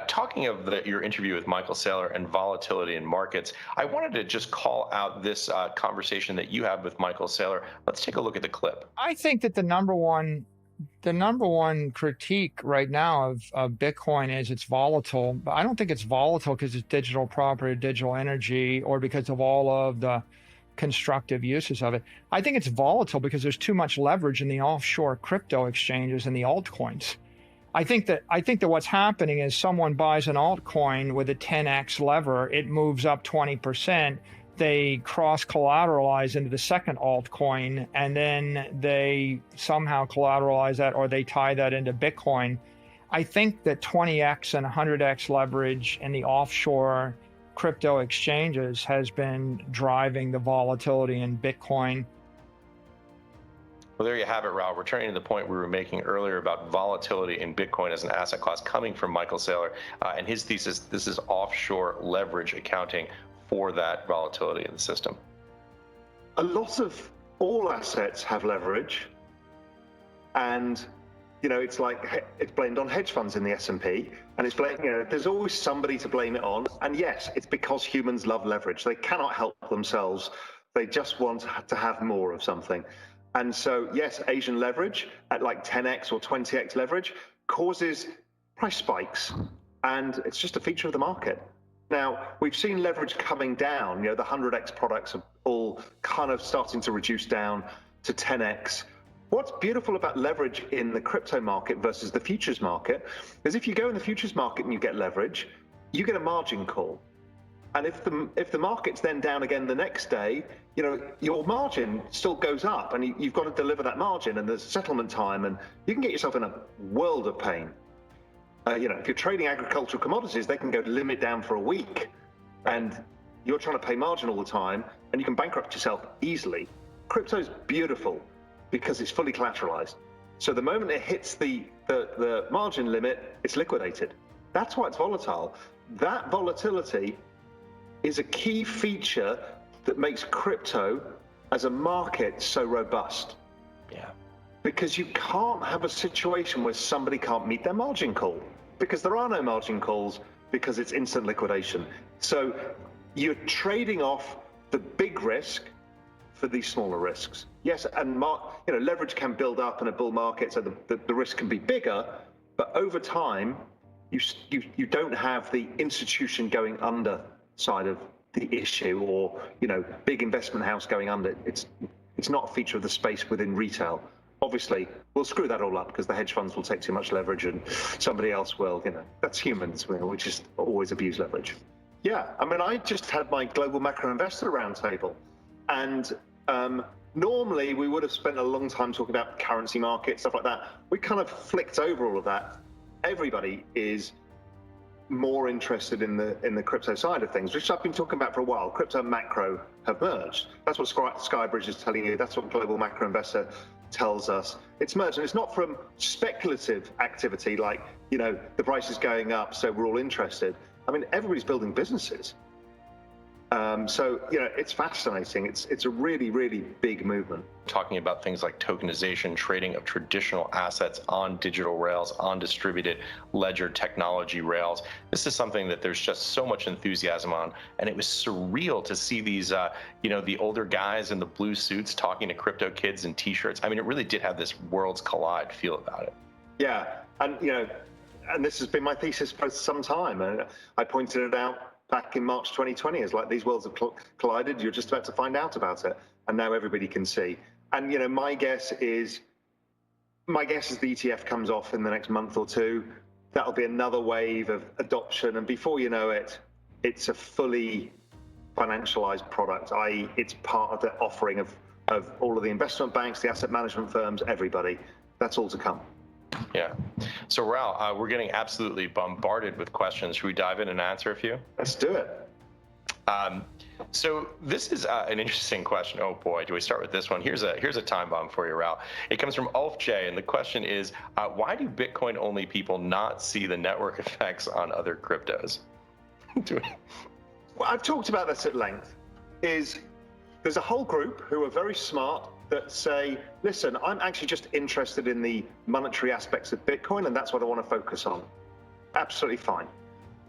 Talking of your interview with Michael Saylor and volatility in markets, I wanted to just call out this conversation that you had with Michael Saylor. Let's take a look at the clip. I think that the number one critique right now of Bitcoin is it's volatile, but I don't think it's volatile because it's digital property, digital energy, or because of all of the constructive uses of it. I think it's volatile because there's too much leverage in the offshore crypto exchanges and the altcoins. I think that what's happening is someone buys an altcoin with a 10x lever, it moves up 20%. They cross collateralize into the second altcoin, and then they somehow collateralize that or they tie that into Bitcoin. I think that 20x and 100x leverage in the offshore crypto exchanges has been driving the volatility in Bitcoin. Well, there you have it, Raoul. Returning to the point we were making earlier about volatility in Bitcoin as an asset class coming from Michael Saylor and his thesis, this is offshore leverage accounting for that volatility in the system. A lot of all assets have leverage, and it's like it's blamed on hedge funds in the S&P, and it's blamed, there's always somebody to blame it on. And yes, it's because humans love leverage. They cannot help themselves. They just want to have more of something. And so, yes, Asian leverage at like 10x or 20x leverage causes price spikes, and it's just a feature of the market. Now, we've seen leverage coming down. The 100x products are all kind of starting to reduce down to 10x. What's beautiful about leverage in the crypto market versus the futures market is if you go in the futures market and you get leverage, you get a margin call. And if the market's then down again the next day, your margin still goes up, and you've got to deliver that margin, and there's settlement time, and you can get yourself in a world of pain. If you're trading agricultural commodities, they can go limit down for a week, and you're trying to pay margin all the time, and you can bankrupt yourself easily. Crypto's beautiful because it's fully collateralized. So the moment it hits the margin limit, it's liquidated. That's why it's volatile. That volatility is a key feature that makes crypto as a market so robust. Yeah. Because you can't have a situation where somebody can't meet their margin call, because there are no margin calls, because it's instant liquidation. So you're trading off the big risk for these smaller risks. Yes, and leverage can build up in a bull market, so the risk can be bigger, but over time, you don't have the institution going under side of the issue, or big investment house going under. It's not a feature of the space within retail. Obviously, we'll screw that all up because the hedge funds will take too much leverage and somebody else will. That's humans. We just always abuse leverage. Yeah, I just had my global macro investor roundtable, and normally we would have spent a long time talking about currency markets, stuff like that. We kind of flicked over all of that. Everybody is more interested in the crypto side of things, which I've been talking about for a while. Crypto and macro have merged. That's what Skybridge is telling you. That's what Global Macro Investor tells us. It's merged, and it's not from speculative activity like, the price is going up, so we're all interested. Everybody's building businesses. So it's fascinating. It's a really, really big movement. Talking about things like tokenization, trading of traditional assets on digital rails, on distributed ledger technology rails. This is something that there's just so much enthusiasm on, and it was surreal to see these, the older guys in the blue suits talking to crypto kids in T-shirts. It really did have this worlds collide feel about it. Yeah, and this has been my thesis for some time, and I pointed it out back in March 2020 as like these worlds have collided. You're just about to find out about it, and now everybody can see. And my guess is the ETF comes off in the next month or two. That'll be another wave of adoption, and before you know it, it's a fully financialized product, i.e., it's part of the offering of all of the investment banks, the asset management firms, everybody. That's all to come. Yeah. So Raoul, we're getting absolutely bombarded with questions. Should we dive in and answer a few? Let's do it. So this is an interesting question. Oh boy, do we start with this one? Here's a time bomb for you, Raoul. It comes from Ulf J, and the question is, why do Bitcoin only people not see the network effects on other cryptos? Well, I've talked about this at length. There's a whole group who are very smart that say, listen, I'm actually just interested in the monetary aspects of Bitcoin, and that's what I want to focus on. Absolutely fine.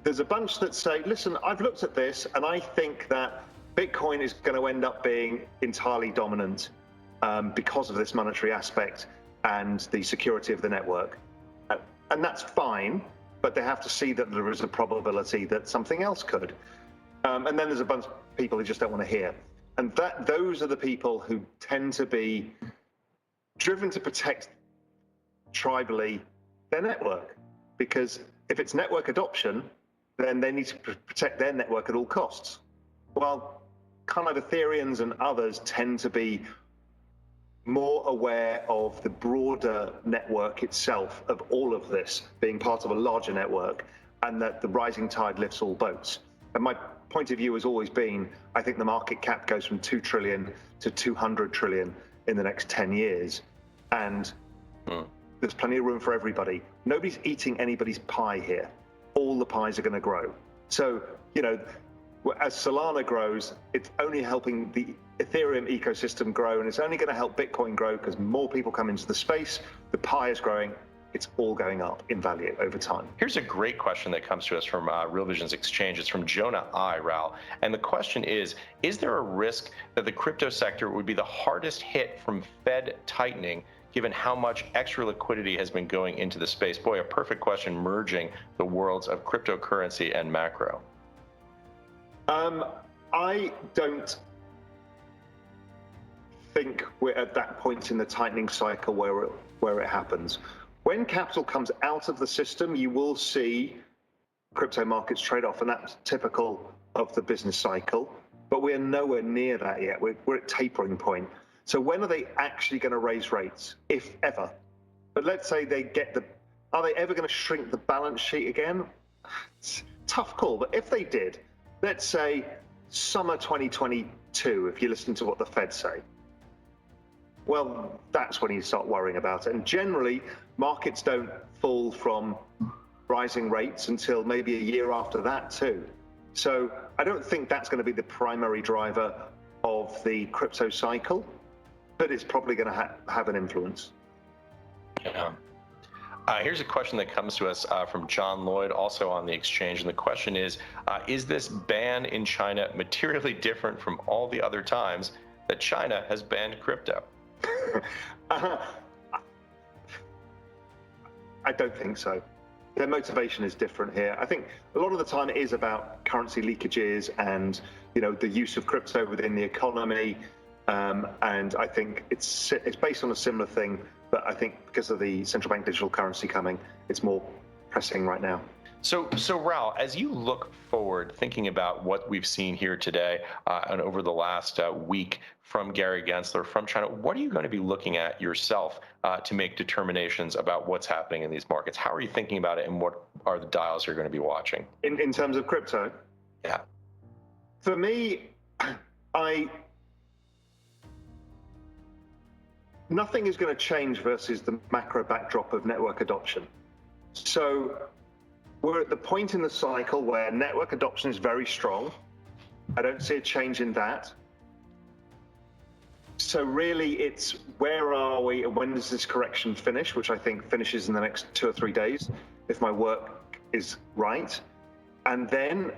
There's a bunch that say, listen, I've looked at this and I think that Bitcoin is going to end up being entirely dominant because of this monetary aspect and the security of the network. And that's fine, but they have to see that there is a probability that something else could. And then there's a bunch of people who just don't want to hear. And those are the people who tend to be driven to protect tribally their network. Because if it's network adoption, then they need to protect their network at all costs. Well, kind of Ethereans and others tend to be more aware of the broader network itself, of all of this being part of a larger network, and that the rising tide lifts all boats. And my point of view has always been, I think the market cap goes from 2 trillion to 200 trillion in the next 10 years. And there's plenty of room for everybody. Nobody's eating anybody's pie here. All the pies are going to grow. So, you know, as Solana grows, it's only helping the Ethereum ecosystem grow, and it's only going to help Bitcoin grow because more people come into the space. The pie is growing. It's all going up in value over time. Here's a great question that comes to us from Real Vision's exchange. It's from Jonah I, Raoul. And the question is there a risk that the crypto sector would be the hardest hit from Fed tightening, given how much extra liquidity has been going into the space? Boy, a perfect question merging the worlds of cryptocurrency and macro. I don't think we're at that point in the tightening cycle where it happens. When capital comes out of the system, you will see crypto markets trade off, and that's typical of the business cycle. But we're nowhere near that yet. We're at tapering point. So when are they actually going to raise rates, if ever? But let's say are they ever going to shrink the balance sheet again? It's a tough call, but if they did, let's say summer 2022, if you listen to what the Fed say, well, that's when you start worrying about it. And generally, markets don't fall from rising rates until maybe a year after that too. So I don't think that's going to be the primary driver of the crypto cycle, but it's probably going to have an influence. Yeah. Here's a question that comes to us from John Lloyd, also on the exchange. And the question is this ban in China materially different from all the other times that China has banned crypto? I don't think so. Their motivation is different here. I think a lot of the time it is about currency leakages and, you know, the use of crypto within the economy. And I think it's based on a similar thing, but I think because of the central bank digital currency coming, it's more pressing right now. So Raoul, as you look forward, thinking about what we've seen here today and over the last week from Gary Gensler, from China, what are you going to be looking at yourself to make determinations about what's happening in these markets? How are you thinking about it, and what are the dials you're going to be watching? In terms of crypto? Yeah. For me, nothing is going to change versus the macro backdrop of network adoption. So we're at the point in the cycle where network adoption is very strong. I don't see a change in that. So really it's where are we and when does this correction finish, which I think finishes in the next 2 or 3 days, if my work is right. And then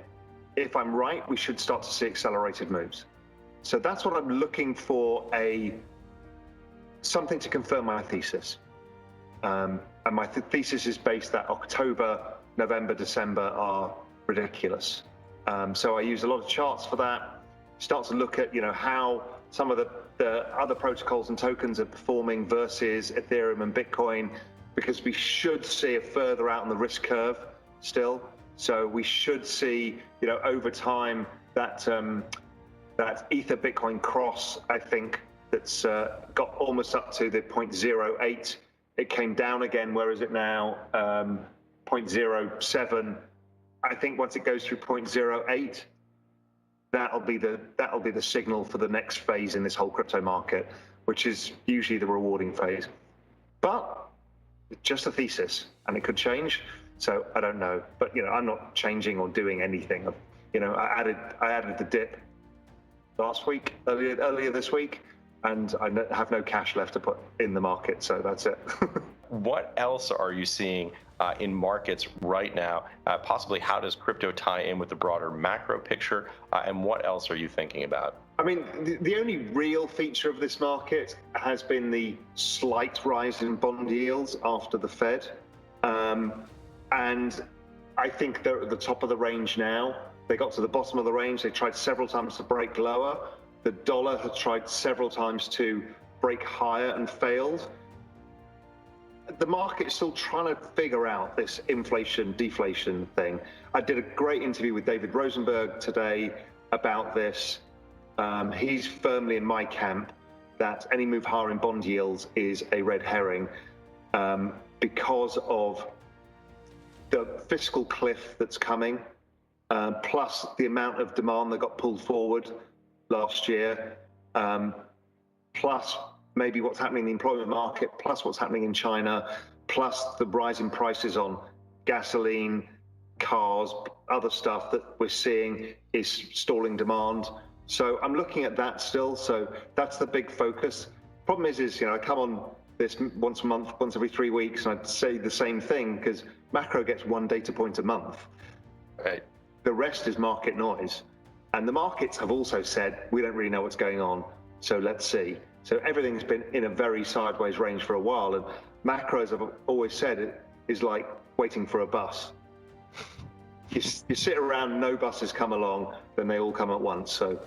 if I'm right, we should start to see accelerated moves. So that's what I'm looking for, something to confirm my thesis. And my thesis is based that October, November, December are ridiculous. So I use a lot of charts for that. Start to look at, you know, how some of the other protocols and tokens are performing versus Ethereum and Bitcoin, because we should see a further out on the risk curve still. So we should see, you know, over time that Ether Bitcoin cross, I think, that's got almost up to the 0.08. It came down again. Where is it now? 0.07. I think once it goes through 0.08, that'll be the signal for the next phase in this whole crypto market, which is usually the rewarding phase. But it's just a thesis, and it could change. So I don't know. But you know, I'm not changing or doing anything. You know, I added the dip last week, earlier this week, and I have no cash left to put in the market. So that's it. What else are you seeing in markets right now. Possibly, how does crypto tie in with the broader macro picture, and what else are you thinking about? I mean, the only real feature of this market has been the slight rise in bond yields after the Fed. And I think they're at the top of the range now. They got to the bottom of the range. They tried several times to break lower. The dollar has tried several times to break higher and failed. The market's still trying to figure out this inflation deflation thing. I did a great interview with David Rosenberg today about this. He's firmly in my camp that any move higher in bond yields is a red herring because of the fiscal cliff that's coming, plus the amount of demand that got pulled forward last year, plus maybe what's happening in the employment market, plus what's happening in China, plus the rising prices on gasoline, cars, other stuff that we're seeing is stalling demand. So I'm looking at that still. So that's the big focus. Problem is, you know, I come on this once a month, once every 3 weeks, and I'd say the same thing because macro gets one data point a month. Right. The rest is market noise. And the markets have also said, we don't really know what's going on. So let's see. So everything's been in a very sideways range for a while. And macro, as I've always said, it is like waiting for a bus. You sit around, no buses come along, then they all come at once. So,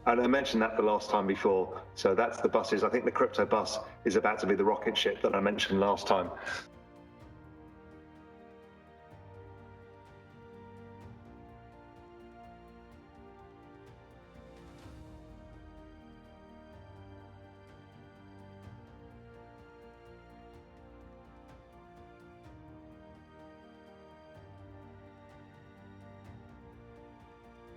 and I mentioned that the last time before. So that's the buses. I think the crypto bus is about to be the rocket ship that I mentioned last time.